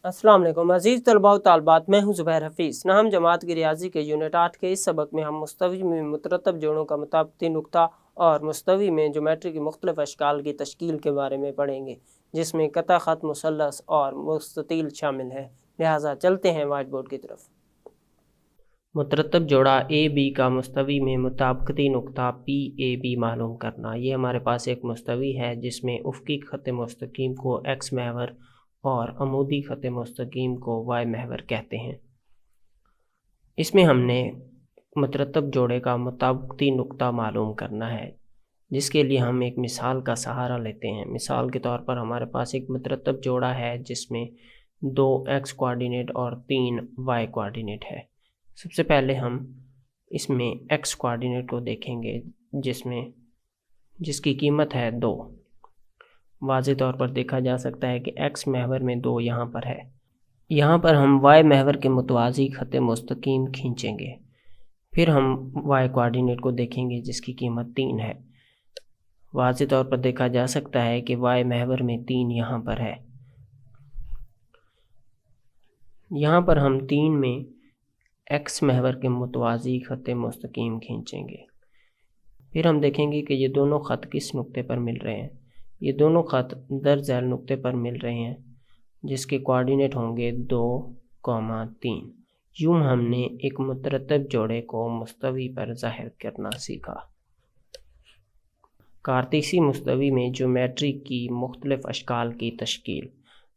अस्सलाम वालेकुम अज़ीज़ तलबा व तालबात, मैं हूं ज़ुबैर हफ़ीज़। नाहम जमात की रियाजी के यूनिट 8 के इस सबक में हम मुस्तवी में मुतरतब जोड़ों का मुताबिती नुक्ता और मुस्तवी में ज्योमेट्री की मुख्तलिफ़ अशकाल की तश्कील के बारे में पढ़ेंगे, जिसमें कता ख़त, मुसल्लस और मुस्ततील शामिल है। लिहाजा चलते हैं वाइट बोर्ड की तरफ। मुतरतब जोड़ा ए बी का मुस्तवी में मुताबिकती नुक्ता पी ए बी मालूम करना। ये हमारे पास एक मुस्तवी है जिसमें उफ़क़ी ख़त मुस्तकीम को एक्स महवर और अमूदी ख़त मुस्तकीम को वाई महवर कहते हैं। इसमें हमने मुतरतब जोड़े का मुताबिकती नुक्ता मालूम करना है, जिसके लिए हम एक मिसाल का सहारा लेते हैं। मिसाल के तौर पर हमारे पास एक मुतरतब जोड़ा है जिसमें 2 एक्स कोऑर्डिनेट और 3 वाई कोऑर्डिनेट है। सबसे पहले हम इसमें एक्स कोऑर्डिनेट को देखेंगे जिसकी कीमत है 2। वाज़े तौर पर देखा जा सकता है कि एक्स महवर में 2 यहाँ पर है। यहाँ पर हम वाई महवर के मुतवाज़ी ख़त मुस्तकीम खींचेंगे। फिर हम वाई कोऑर्डिनेट को देखेंगे जिसकी कीमत 3 है। वाज़े तौर पर देखा जा सकता है कि वाई महवर में 3 यहाँ पर है। यहाँ पर हम 3 में एक्स महवर के मुतवाज़ी ख़त मुस्तकीम खींचेंगे। फिर हम देखेंगे कि ये दोनों ख़त किस नुक्ते पर मिल रहे हैं। ये दोनों ख़त दर झैल नुक्ते पर मिल रहे हैं, जिसके कोऑर्डिनेट होंगे 2, 3। यूँ हमने एक मुतरतब जोड़े को मुस्तवी पर ज़ाहिर करना सीखा। कारतीसी मुस्तवी में ज्योमेट्री की मुख्तलिफ़ अशकाल की तश्कील,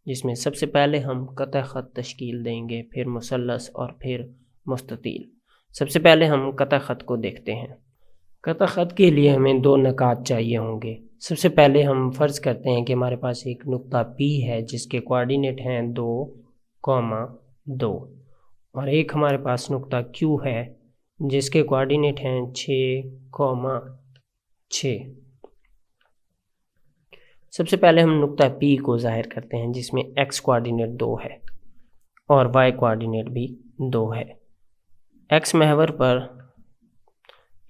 जिसमें सबसे पहले हम कता ख़त तश्कील देंगे, फिर मुसल्लस और फिर मुस्ततील। सबसे पहले हम कता ख़त को देखते हैं। कता ख़त के लिए हमें 2 नकात चाहिए होंगे। सबसे पहले हम फ़र्ज़ करते हैं कि हमारे पास एक नुक्ता P है जिसके कोऑर्डिनेट हैं 2, 2 और एक हमारे पास नुक्ता Q है जिसके कोऑर्डिनेट हैं 6, 6। सबसे पहले हम नुक्ता P को ज़ाहिर करते हैं जिसमें x कोऑर्डिनेट 2 है और y कोऑर्डिनेट भी 2 है। x महवर पर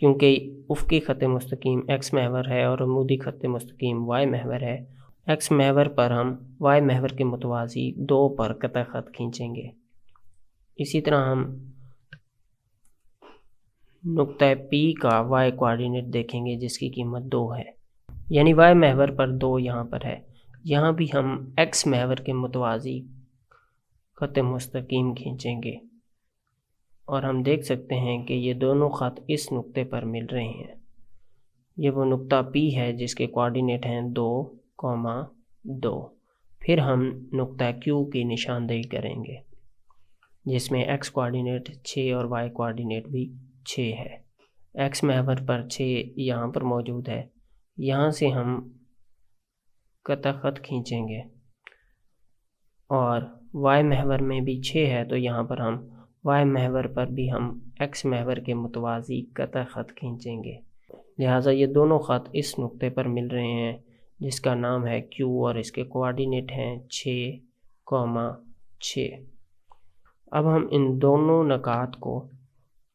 क्योंकि उफ़क़ी ख़त मुस्तकीम एक्स महवर है और अमूदी ख़त मुस्तकीम वाई महवर है, एक्स महवर पर हम वाई महवर के मुतवाज़ी 2 पर कता ख़त खींचेंगे। इसी तरह हम नुक्ता P का वाई कोऑर्डिनेट देखेंगे जिसकी कीमत 2 है, यानी वाई महवर पर 2 यहाँ पर है। यहाँ भी हम एक्स महवर के मुतवाज़ी ख़त मुस्तकीम खींचेंगे और हम देख सकते हैं कि ये दोनों ख़त इस नुक्ते पर मिल रहे हैं। ये वो नुक्ता P है जिसके कोऑर्डिनेट हैं 2, 2। फिर हम नुक्ता Q की निशानदेही करेंगे जिसमें x कोऑर्डिनेट 6 और y कोऑर्डिनेट भी 6 है। x महवर पर 6 यहाँ पर मौजूद है। यहाँ से हम कता ख़त खींचेंगे और y महवर में भी 6 है, तो यहाँ पर हम वाई महवर पर भी हम एक्स महवर के मुतवाज़ी कता ख़त खींचेंगे। लिहाजा ये दोनों ख़त इस नुक्ते पर मिल रहे हैं जिसका नाम है Q और इसके कोऑर्डिनेट हैं 6, 6। अब हम इन दोनों नकात को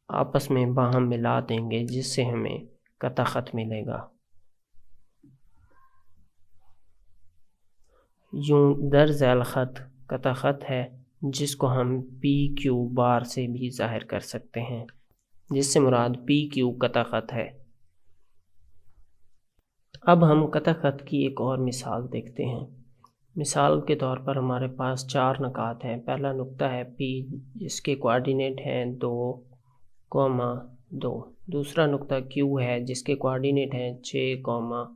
आपस में बाहम मिला देंगे जिससे हमें कता ख़त मिलेगा। यूँ दर झैल ख़त कता ख़त है जिसको हम PQ बार से भी ज़ाहिर कर सकते हैं, जिससे मुराद PQ कता ख़त है। अब हम कता ख़त की एक और मिसाल देखते हैं। मिसाल के तौर पर हमारे पास 4 नकात हैं। पहला नुक्ता है P जिसके कोऑर्डिनेट हैं 2, 2। दूसरा नुक्ता Q है जिसके कोऑर्डिनेट हैं 6,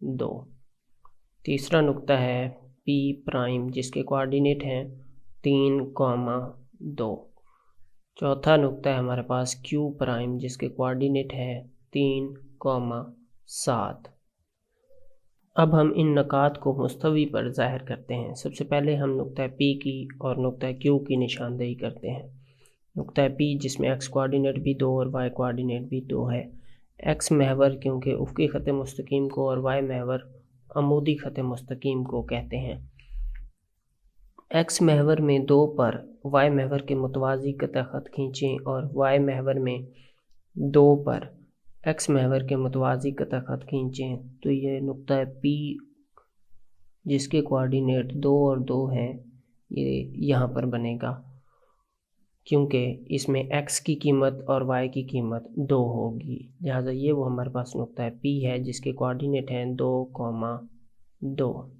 2। तीसरा नुक्ता है P प्राइम जिसके कोऑर्डिनेट हैं 3, 2। चौथा नुक्ता है हमारे पास Q प्राइम जिसके कोऑर्डिनेट है 3, 7। अब हम इन नकात को मुस्तवी पर ज़ाहिर करते हैं। सबसे पहले हम नुक्ता P की और नुक्ता Q की निशानदेही करते हैं। नुक्ता P जिसमें x कोऑर्डिनेट भी 2 और y कोऑर्डिनेट भी 2 है। x महवर क्योंकि उफ़क़ी ख़त मुस्तकीम को और y महवर अमूदी ख़त मुस्तकीम को कहते हैं। x महवर में 2 पर y महवर के मुतवाज़ी कता ख़त खींचें और y महवर में 2 पर x महवर के मुतवाज़ी कता ख़त खींचें, तो ये नुक्ता P जिसके कोऑर्डिनेट 2 और 2 हैं, ये यहाँ पर बनेगा, क्योंकि इसमें x की कीमत और y की कीमत 2 होगी, लिहाजा ये वो हमारे पास नुक्ता है P है जिसके कोऑर्डिनेट हैं 2,2।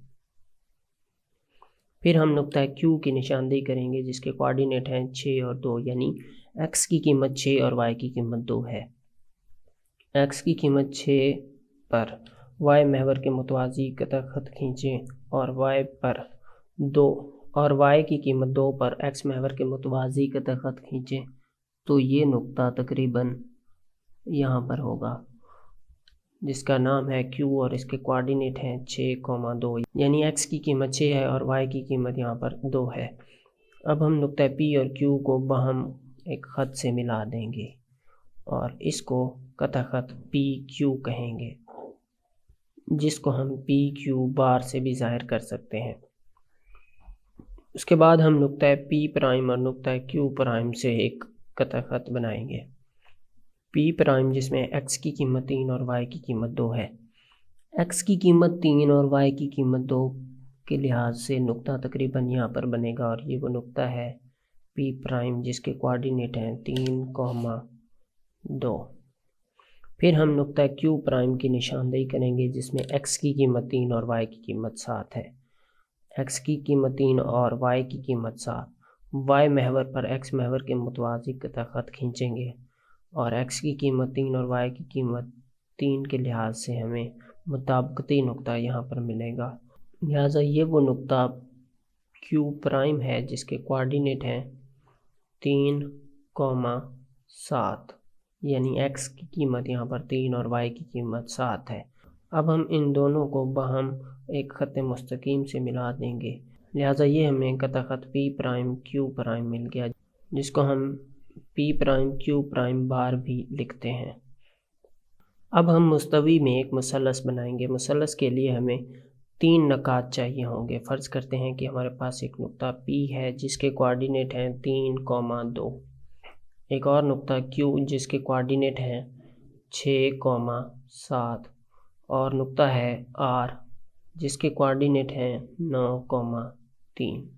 फिर हम नुक्ता Q की निशानदेही करेंगे जिसके कोऑर्डिनेट हैं 6 और 2, यानी x की कीमत 6 और y की कीमत 2 है। x की कीमत 6 पर y महवर के मुतवाज़ी कता ख़त खींचें और y पर 2 और y की कीमत 2 पर x महवर के मुतवाज़ी कता ख़त खींचें, तो ये नुक्ता तकरीबन यहाँ पर होगा जिसका नाम है Q और इसके कोऑर्डिनेट हैं 6,2, यानी x की कीमत 6 है और y की कीमत यहाँ पर 2 है। अब हम नुक्ता P और Q को बहम एक ख़त से मिला देंगे और इसको कता ख़त PQ कहेंगे, जिसको हम PQ बार से भी ज़ाहिर कर सकते हैं। उसके बाद हम नुक्ता P प्राइम और नुक्ता Q प्राइम से एक कता ख़त बनाएंगे। P प्राइम जिसमें x की कीमत 3 और y की कीमत 2 है। x की कीमत 3 और y की कीमत 2 के लिहाज से नुक्ता तकरीबन यहाँ पर बनेगा और ये वो नुक्ता है P प्राइम जिसके कोऑर्डिनेट हैं 3,2। फिर हम नुक्ता Q प्राइम की निशानदेही करेंगे जिसमें x की कीमत 3 और y की कीमत 7 है। x की कीमत 3 और y की कीमत 7, y महवर पर x महवर के मुतवाज़ी कता ख़त खींचेंगे और x की कीमत 3 और y की कीमत 3 के लिहाज से हमें मुताबिकती नुक्ता यहाँ पर मिलेगा, लिहाजा ये वो नुक्ता Q प्राइम है जिसके कोऑर्डिनेट हैं 3,7, यानी x की कीमत यहाँ पर 3 और y की कीमत 7 है। अब हम इन दोनों को बहम एक ख़त मुस्तकीम से मिला देंगे, लिहाजा ये हमें कता ख़त P प्राइम Q प्राइम मिल गया, जिसको हम P प्राइम Q प्राइम बार भी लिखते हैं। अब हम मुस्तवी में एक मुसल्लस बनाएंगे। मुसल्लस के लिए हमें 3 नकात चाहिए होंगे। फ़र्ज़ करते हैं कि हमारे पास एक नुक्ता P है जिसके कोऑर्डिनेट हैं 3,2, एक और नुक्ता Q जिसके कोऑर्डिनेट हैं 6,7 और नुक्ता है R जिसके कोऑर्डिनेट हैं 9,3।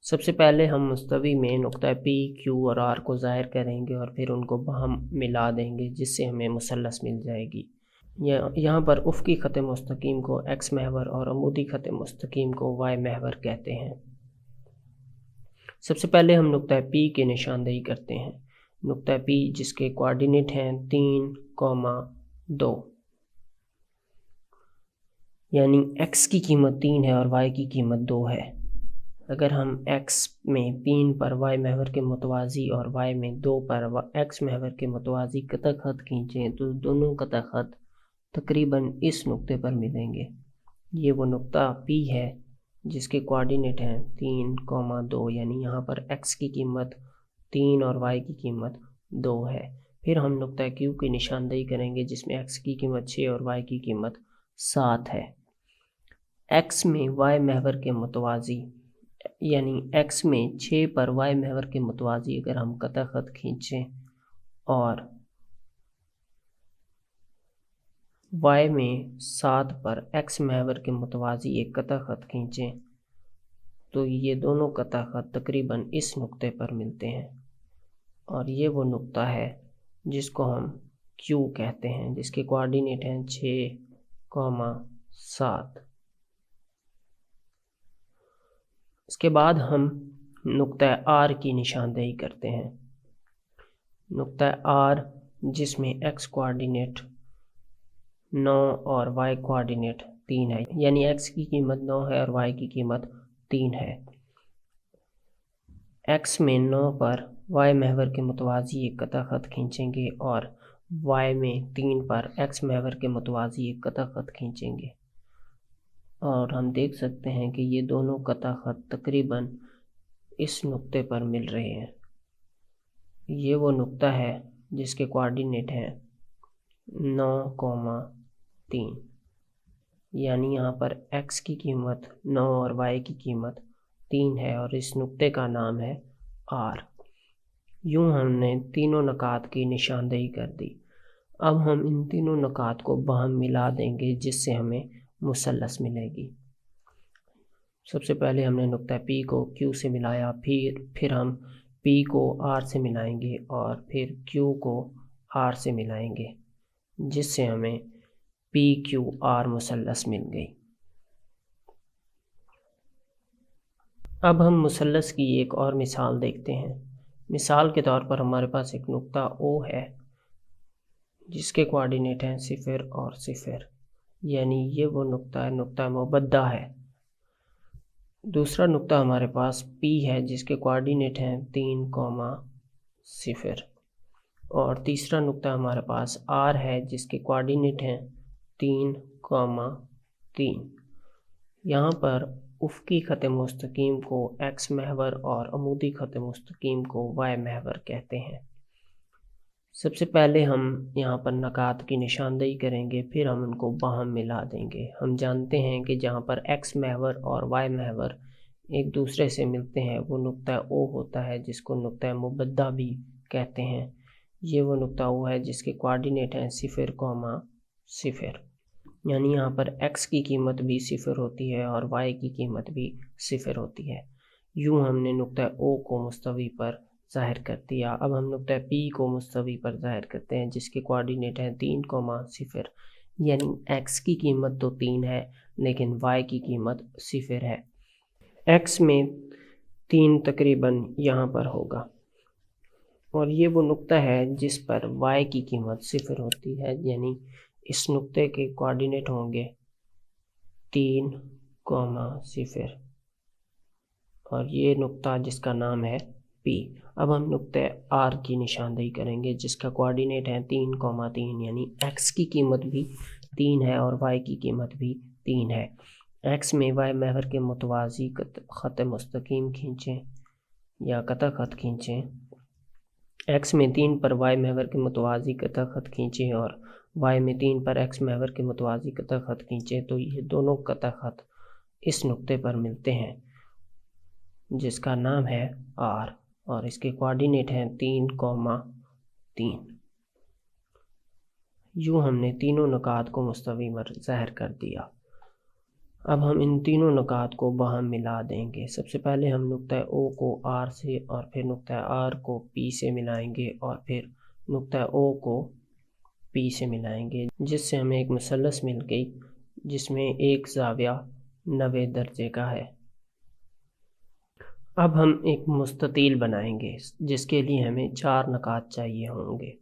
सबसे पहले हम मुस्तवी में नुक्ता P, Q और R को ज़ाहिर करेंगे और फिर उनको बहम मिला देंगे जिससे हमें मुसल्लस मिल जाएगी। यहाँ पर उफ़क़ी ख़त मुस्तकीम को x महवर और अमूदी ख़त मुस्तकीम को y महवर कहते हैं। सबसे पहले हम नुक्ता P की निशानदेही करते हैं। नुक्ता P जिसके कोऑर्डिनेट हैं 3,2, यानी x की कीमत 3 है और y की कीमत 2 है। अगर हम x में 3 पर y महवर के मुतवाज़ी और y में 2 पर x महवर के मुतवाज़ी कता ख़त खींचें तो दोनों कता ख़त तकरीबन इस नुक्ते पर मिलेंगे। ये वो नुक्ता P है जिसके कोऑर्डिनेट हैं 3,2, यानी यहाँ पर x की कीमत 3 और y की कीमत 2 है। फिर हम नुक्ता Q की निशानदेही करेंगे जिसमें x की कीमत 6 और y की कीमत 7 है। x में y महवर के मुतवाज़ी, यानी x में 6 पर y महवर के मुतवाज़ी अगर हम कता ख़त खींचें और y में 7 पर x महवर के मुतवाज़ी एक कता ख़त खींचें तो ये दोनों कता ख़त तकरीबन इस नुक्ते पर मिलते हैं और ये वो नुक्ता है जिसको हम Q कहते हैं जिसके कोऑर्डिनेट हैं 6,7। इसके बाद हम नुक्ता R की निशानदेही करते हैं। नुक्ता R जिसमें x कोऑर्डिनेट 9 और y कोऑर्डिनेट 3 है, यानी x की कीमत 9 है और y की कीमत 3 है। x में 9 पर y महवर के मुतवाज़ी एक कता ख़त खींचेंगे और y में 3 पर x महवर के मुतवाज़ी एक कता ख़त खींचेंगे और हम देख सकते हैं कि ये दोनों कता ख़त तकरीबन इस नुक्ते पर मिल रहे हैं। ये वो नुक्ता है जिसके कोऑर्डिनेट हैं 9,3, यानी यहाँ पर x की कीमत 9 और y की कीमत 3 है और इस नुक्ते का नाम है R। यूँ हमने तीनों नकात की निशानदेही कर दी। अब हम इन तीनों नकात को बहम मिला देंगे जिससे हमें मुसल्लस मिलेगी। सबसे पहले हमने नुक्ता P को Q से मिलाया, फिर हम P को R से मिलाएंगे और फिर Q को R से मिलाएंगे, जिससे हमें PQR मुसल्लस मिल गई। अब हम मुसल्लस की एक और मिसाल देखते हैं। मिसाल के तौर पर हमारे पास एक नुक्ता O है जिसके कोऑर्डिनेट हैं 0 और 0, यानी ये वो नुक्ता है, नुक्ता मुबद्दा है। दूसरा नुक्ता हमारे पास P है जिसके कोऑर्डिनेट हैं 3, 0, और तीसरा नुक्ता हमारे पास R है जिसके कोऑर्डिनेट हैं 3, 3। यहाँ पर उफ़क़ी ख़त मुस्तकीम को X महवर और अमूदी ख़त मुस्तकीम को Y महवर कहते हैं। सबसे पहले हम यहाँ पर नकात की निशानदेही करेंगे, फिर हम उनको बाहम मिला देंगे। हम जानते हैं कि जहाँ पर X महवर और Y महवर एक दूसरे से मिलते हैं वो नुक्ता O होता है, जिसको नुक्ता मुबद्दा भी कहते हैं। ये वो नुक्ता O है जिसके कोऑर्डिनेट हैं 0, 0, यानी यहाँ पर X की कीमत भी 0 होती है और Y की कीमत भी 0 होती है। यूँ हमने नुक्ता O को मुस्तवी पर ज़ाहिर कर दिया। अब हम नुक्ता P को मुस्तवी पर ज़ाहिर करते हैं जिसके कोऑर्डिनेट हैं 3, 0, यानी X की कीमत तो 3 है लेकिन Y की कीमत 0 है। X में 3 तकरीबन यहाँ पर होगा और ये वो नुक्ता है जिस पर Y की कीमत 0 होती है, यानी इस नुक्ते के कोऑर्डिनेट होंगे 3, 0 और ये नुक्ता जिसका नाम है P। अब हम नुक्ते R की निशानदेही करेंगे जिसका कोऑर्डिनेट है 3, 3, यानी X की कीमत भी 3 है और Y की कीमत भी 3 है। X में Y महवर के मुतवाज़ी ख़त मुस्तकीम खींचें या कता ख़त खींचें। X में 3 पर Y महवर के मुतवाज़ी कता ख़त खींचें और Y में 3 पर X महवर के मुतवाज़ी कता ख़त खींचें तो ये दोनों कता ख़त इस नुक्ते पर मिलते हैं जिसका नाम है R और इसके कोऑर्डिनेट हैं 3, 3। यूँ हमने तीनों नुकात को मुस्तवी पर ज़ाहिर कर दिया। अब हम इन तीनों नुकात को बाहम मिला देंगे। सबसे पहले हम नुक्ता O को R से और फिर नुक्ता R को P से मिलाएंगे और फिर नुक्ता O को P से मिलाएंगे, जिससे हमें एक मुसल्लस मिल गई जिसमें एक ज़ाविया 90 दर्जे का है। अब हम एक मुस्ततील बनाएंगे जिसके लिए हमें 4 नुकात चाहिए होंगे,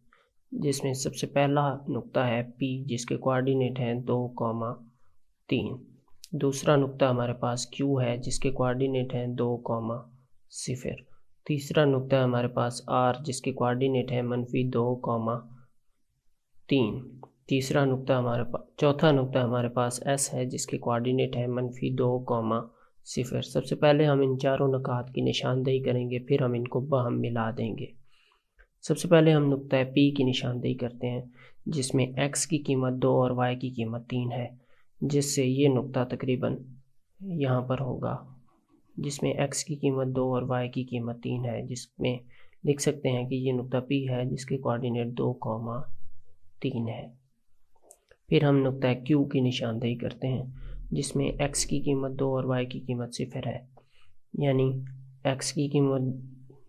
जिसमें सबसे पहला नुक्ता है P जिसके कोऑर्डिनेट हैं 2, 3। दूसरा नुक्ता हमारे पास Q है जिसके कोऑर्डिनेट हैं 2, 0। तीसरा नुक्ता हमारे पास R जिसके कोऑर्डिनेट हैं -2, 3। चौथा नुक्ता हमारे पास S है जिसके कोऑर्डिनेट हैं -2, 0। सबसे पहले हम इन चारों नुकात की निशानदेही करेंगे, फिर हम इनको बाहम मिला देंगे। सबसे पहले हम नुक्ता P की निशानदेही करते हैं जिसमें X की कीमत 2 और Y की कीमत 3 है, जिससे ये नुक्ता तकरीबन यहाँ पर होगा जिसमें X की कीमत 2 और Y की कीमत 3 है, जिसमें लिख सकते हैं कि ये नुक्ता P है जिसके कोऑर्डिनेट 2, 3 है। फिर हम नुक्ता Q की निशानदेही करते हैं जिसमें X की कीमत 2 और Y की कीमत 0 है, यानी X की कीमत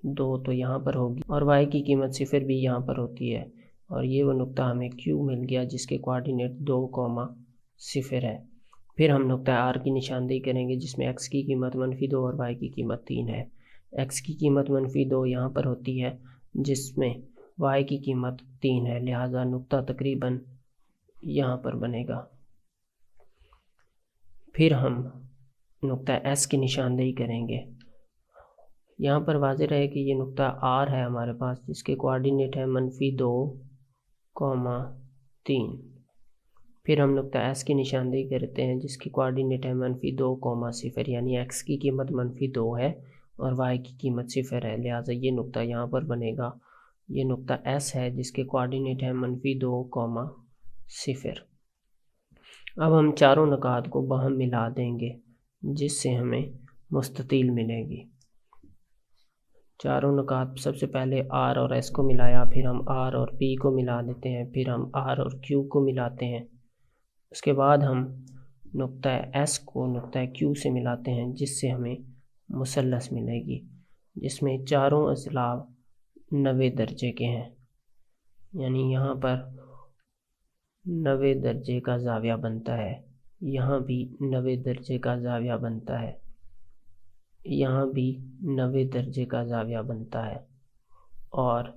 2 तो यहाँ पर होगी और Y की कीमत 0 भी यहाँ पर होती है और ये वो नुक्ता हमें Q मिल गया जिसके कोऑर्डिनेट 2, 0 है। फिर हम नुक्ता R की निशानदेही करेंगे जिसमें X की कीमत -2 और Y की कीमत 3 है। X की कीमत -2 यहाँ पर होती है जिसमें Y की कीमत 3 है, लिहाजा नुक्ता तकरीबन यहाँ पर बनेगा। फिर हम नुक्ता S की निशानदेही करेंगे। यहाँ पर वाज़ेह रहे कि ये नुक्ता R है हमारे पास जिसके कोऑर्डिनेट है -2, 3। फिर हम नुक्ता S की निशानदेही करते हैं जिसकी कोऑर्डिनेट है -2, 0, यानी X की कीमत -2 है और Y की कीमत 0 है, लिहाजा ये नुक्ता यहाँ पर बनेगा। ये नुक्ता S है जिसके कोऑर्डिनेट है -2, 0। अब हम चारों नुकात को बाहम मिला देंगे जिससे हमें मुस्ततील मिलेगी। चारों नुकात सबसे पहले R और S को मिलाया, फिर हम R और P को मिला देते हैं, फिर हम R और Q को मिलाते हैं। उसके बाद हम नुक्ता एस को नुक्ता क्यू से मिलाते हैं, जिससे हमें मुसल्लस मिलेगी, जिसमें चारों अज़लाफ 90 दर्जे के हैं। यानी यहाँ पर 90 दर्जे का ज़ाविया बनता है, यहाँ भी 90 दर्जे का ज़ाविया बनता है, यहाँ भी 90 दर्जे का ज़ाविया बनता है, और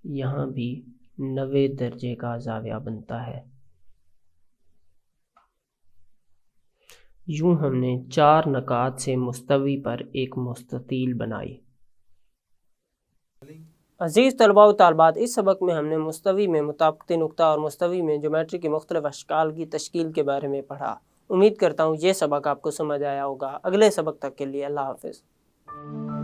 यहाँ भी 90 दर्जे का ज़ाविया बनता है। यूँ हमने 4 नकात से मुस्तवी पर एक मुस्ततील बनाई। अज़ीज़ तलबा व तालबात, इस सबक में हमने मुस्तवी में मुताबिक़त नुक्ता और मुस्तवी में ज्योमेट्री की मुख्तलिफ़ अशकाल की तश्कील के बारे में पढ़ा। उम्मीद करता हूँ ये सबक आपको समझ आया होगा। अगले सबक तक के लिए अल्लाह हाफ़िज़।